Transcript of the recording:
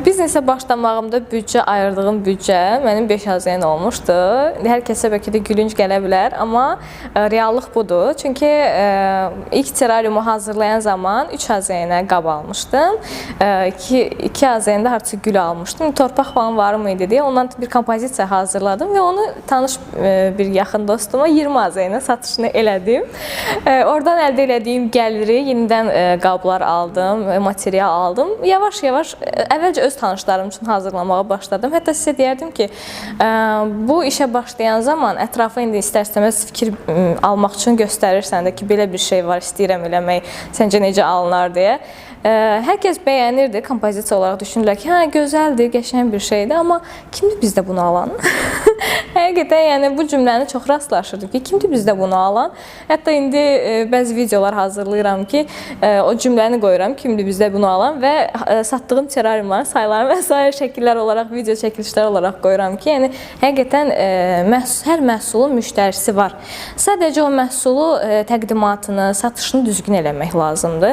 Biznesə başlamağımda büdcə ayırdığım büdcə mənim 5 AZN olmuşdu. Hər kəsə bəlkə də gülünc gələ bilər, amma reallıq budur. Çünki ilk terrariumu hazırlayan zaman 3 AZN qab almışdım. 2 AZN-də hardasa gül almışdım. Torpaq falan var mı idi deyə ondan bir kompozisiya hazırladım və onu tanış bir yaxın dostuma 20 AZN satışını elədim. Oradan əldə elədiyim gəliri yenidən qablar aldım, material aldım. Yavaş-yavaş əvvəlcə öz tanışlarım üçün hazırlamağa başladım. Hətta sizə deyərdim ki, bu işə başlayan zaman ətrafa indi istər-istəməz fikir almaq üçün göstərirsən də ki, belə bir şey var, istəyirəm eləmək, səncə necə alınar deyə. Hər kəs bəyənirdi, kompozisiya olaraq düşünürlər ki, hə, gözəldir, qəşəng bir şeydir, amma kimdir bizdə bunu alan? Həqiqətən, yəni bu cümləni çox rastlaşırdım ki, kimdir bizdə bunu alan? Hətta indi bəzi videolar hazırlayıram ki, o cümləni qoyuram, kimdir bizdə bunu alan və satdığım terrariumların sayılarını və s. şəkillər olaraq, video çəkilişlər olaraq qoyuram ki, yəni həqiqətən hər məhsulun müştərisi var. Sadəcə o məhsulu təqdimatını, satışını düzgün eləmək lazımdır.